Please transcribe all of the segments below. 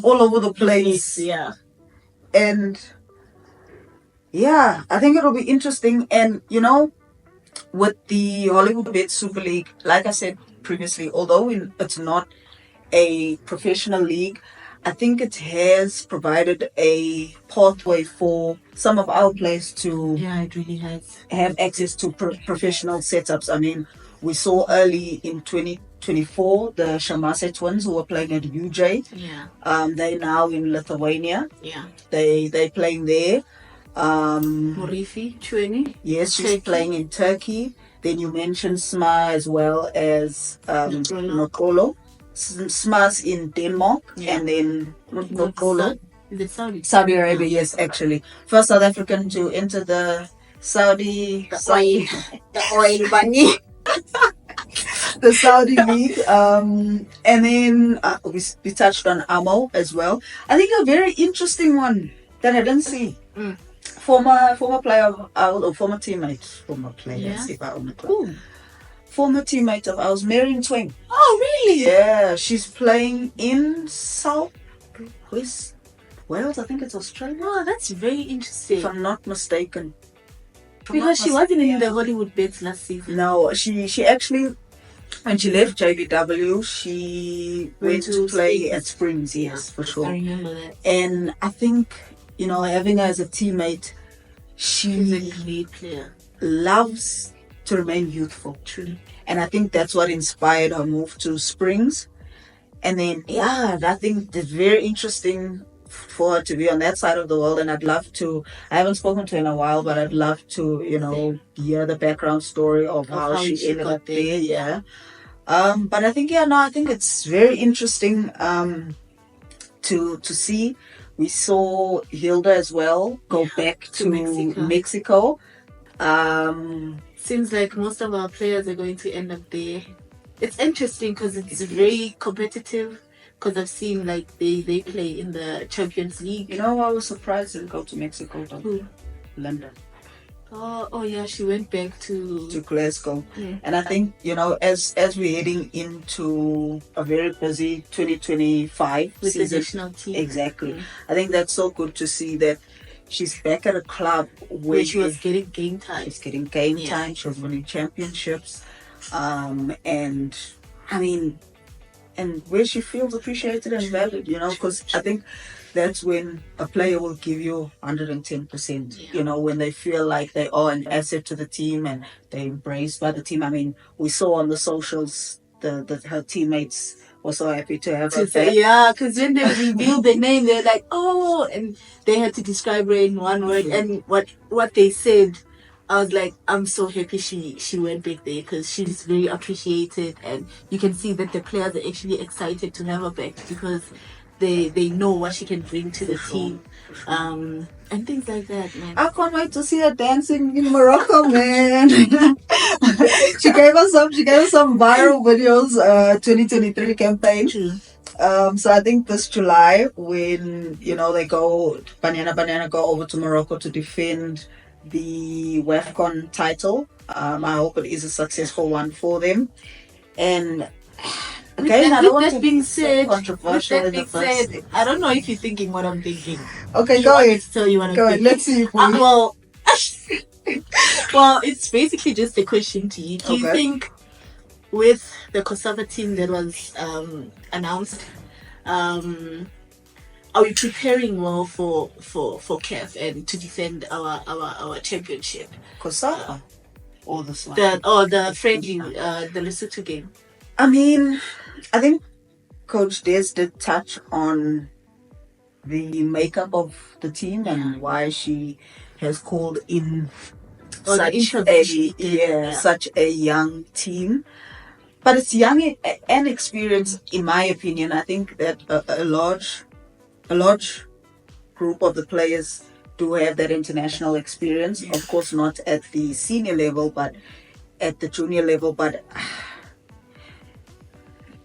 all over the place. Yeah. And yeah, I think it'll be interesting. And with the HollywoodBets Super League, like I said previously, although it's not a professional league, I think it has provided a pathway for some of our players to it really has have access to professional setups. I mean, we saw early in 2024 the Shamase twins who were playing at UJ. Yeah. They're now in Lithuania. Yeah. They're playing there. Morifi Chweni. Yes, she's playing in Turkey. Then you mentioned Sma as well as Nokolo. Sma's in Denmark, and then Nokolo. Is it Saudi? Saudi Arabia, yes, actually. First South African to enter the Saudi... The oil bunny. the Saudi league. And then we touched on Amo as well. I think a very interesting one that I didn't see. Former player, former teammate, former teammate of ours, Marion Twing. Oh, really? Yeah, she's playing in South West Wales. I think it's Australia. Oh, that's very interesting. If I'm not mistaken. Because she wasn't in the HollywoodBets last season. No, she actually, when she left JBW, she went to play at Springs, yes, for sure. I remember that. And I think, having her as a teammate, she's a great player. Loves to remain youthful. True. And I think that's what inspired her move to Springs. And then, I think it's very interesting for her to be on that side of the world. And I'd love to, I haven't spoken to her in a while, but I'd love to, hear the background story of how she ended up there. Yeah. But I think, I think it's very interesting to see. We saw Hilda as well go back to Mexico. Seems like most of our players are going to end up there. It's interesting because it's very competitive. Because I've seen they play in the Champions League. I was surprised they didn't go to Mexico. Who? London. Oh yeah, she went back to Glasgow. And I think as we're heading into a very busy 2025 with season, the national team. Exactly. I think that's so good to see that she's back at a club where she was getting game time. She's getting game time. She was winning championships, and I mean, and where she feels appreciated and valued. Because I think that's when a player will give you 110%, when they feel like they are an asset to the team and they're embraced by the team. I mean, we saw on the socials her teammates were so happy to have her back. Yeah, because when they revealed the name, they're like, oh, and they had to describe her in one word. And what they said, I was like, I'm so happy she went back there because she's very appreciated. And you can see that the players are actually excited to have her back because they know what she can bring to the team, and things like that, man. I can't wait to see her dancing in Morocco, man. she gave us some viral videos, 2023 campaign. So I think this July when they go Banyana Banyana go over to Morocco to defend the WAFCON title. I hope it is a successful one for them. And okay, I don't being said, controversial I don't know if you're thinking what I'm thinking. Okay, go ahead. So you want to go ahead. Let's see. Well, it's basically just a question to you. Do you think with the COSAVA team that was announced, are we preparing well for CAF and to defend our championship? COSAVA or the friendly, the Lesotho game. I mean, I think Coach Des did touch on the makeup of the team and why she has called in such a young team. But it's young and experienced, in my opinion. I think that a large group of the players do have that international experience. Of course, not at the senior level, but at the junior level. But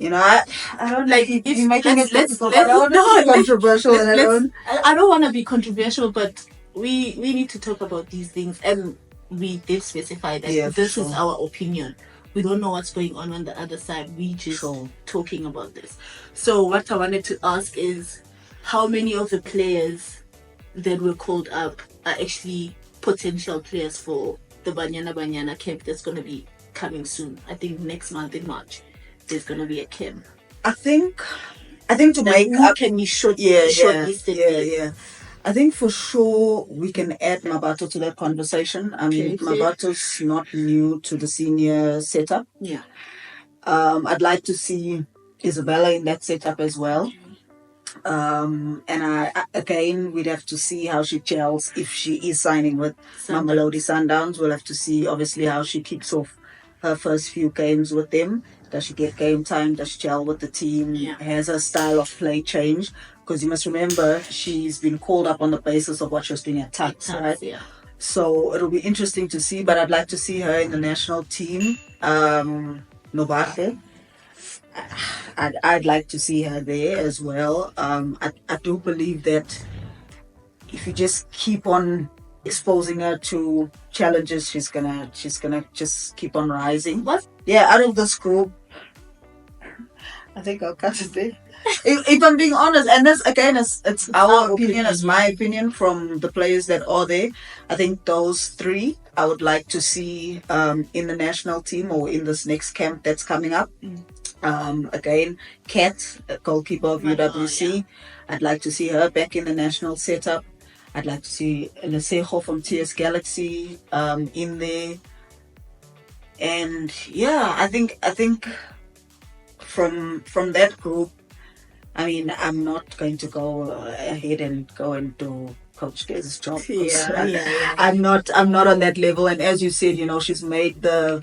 I don't like if you're making it difficult. I don't want to be controversial. I don't want to be controversial, but we need to talk about these things, and we did specify that this is our opinion. We don't know what's going on the other side. We just talking about this. So what I wanted to ask is, how many of the players that were called up are actually potential players for the Banyana Banyana camp that's going to be coming soon. I think next month in March there's going to be a camp. I think to Like, make who up, can be shortlisted. shortlisted? I think for sure we can add Mabato to that conversation. I mean, Okay. Mabato's not new to the senior setup. Yeah. I'd like to see Isabella in that setup as well. And again, we'd have to see how she gels if she is signing with Mamelodi Sundowns. We'll have to see, obviously, how she kicks off her first few games with them. Does she get game time? Does she gel with the team? Yeah. Has her style of play changed? Because you must remember, she's been called up on the basis of what she was doing at Tuks, right? Yeah. So it'll be interesting to see, but I'd like to see her in the national team. Nobache. I'd like to see her there as well. I do believe that if you just keep on exposing her to challenges, she's gonna just keep on rising. What? Yeah, out of this group, I think I'll cut it there. If I'm being honest, and this again, it's our opinion, it's my opinion from the players that are there. I think those three I would like to see in the national team or in this next camp that's coming up. Again, Kat, goalkeeper of UWC. Yeah. I'd like to see her back in the national setup. I'd like to see Lesejo from TS Galaxy in there. And yeah, I think from that group, I mean, I'm not going to go ahead and go and do Coach Gaz's job. I'm not on that level. And as you said, she's made her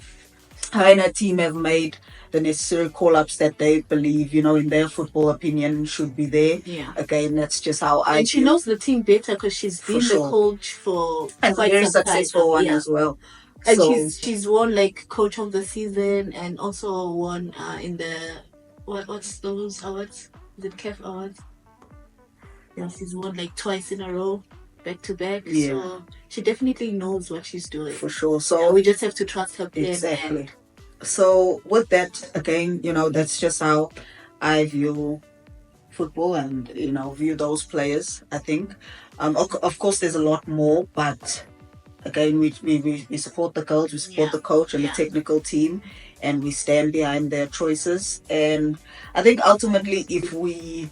and her team have made the necessary call-ups that they believe, in their football opinion, should be there. Yeah. Again, that's just how I. And she knows the team better because she's been the coach for and quite very some successful time. One as well. And so, she's won like coach of the season and also won in the what's those awards? Is it CAF awards? Yeah, she's won like twice in a row, back to back. Yeah. So she definitely knows what she's doing. For sure. So we just have to trust her plan. Exactly. So with that, again, that's just how I view football and, view those players, I think. Of course, there's a lot more, but again, we support the girls, we support the coach and the technical team, and we stand behind their choices. And I think ultimately, if we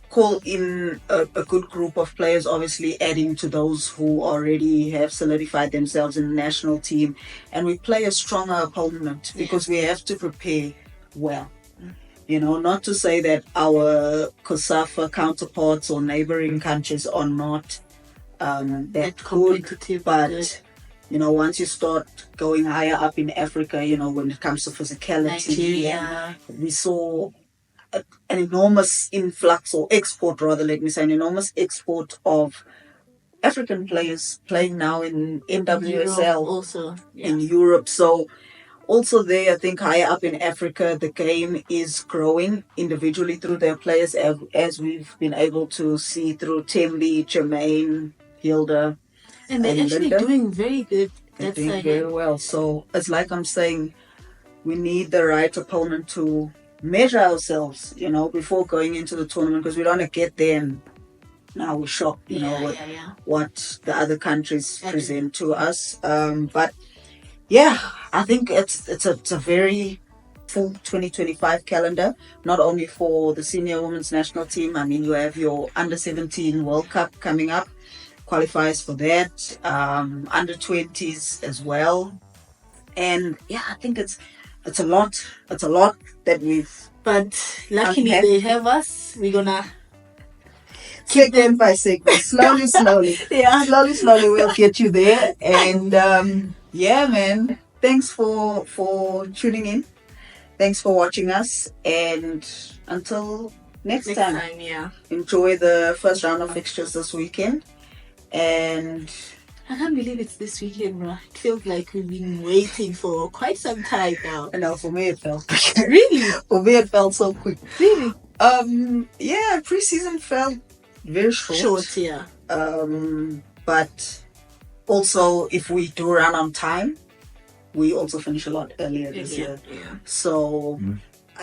call in a good group of players, obviously adding to those who already have solidified themselves in the national team, and we play a stronger opponent because we have to prepare well. Not to say that our COSAFA counterparts or neighboring countries are not that good, but once you start going higher up in Africa, when it comes to physicality, Nigeria. We saw an enormous influx or export, rather, let me say, an enormous export of African players playing now in NWSL, also in Europe. So also there, I think higher up in Africa, the game is growing individually through their players, as we've been able to see through Tembi, Jermaine, Hilda. And they're actually doing very good. They're doing very well. So it's like I'm saying, we need the right opponent to measure ourselves, before going into the tournament, because we don't want to get there and now we're shocked, with what the other countries present to us. But yeah, I think it's a very full 2025 calendar, not only for the senior women's national team. I mean, you have your under 17 World Cup coming up, qualifiers for that, under 20s as well. And yeah, I think it's a lot that we've. But luckily they have us. We're gonna segment by segment, slowly. Slowly we'll get you there. And yeah, man, thanks for tuning in. Thanks for watching us. And until next time, enjoy the first round of fixtures this weekend. And I can't believe it's this weekend, bro. It feels like we've been waiting for quite some time now. I know, for me it felt really? For me it felt so quick. Really? Yeah, preseason felt very short. Yeah. But also, if we do run on time, we also finish a lot earlier this year. Yeah. So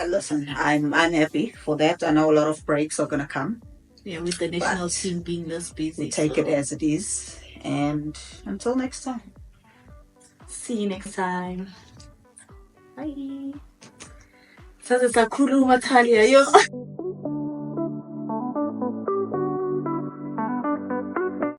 listen, I'm happy for that. I know a lot of breaks are gonna come. Yeah, with the national team being this busy. We take it as it is. And until next time. See you next time. Bye. Sasa sakhuluma Talia yo.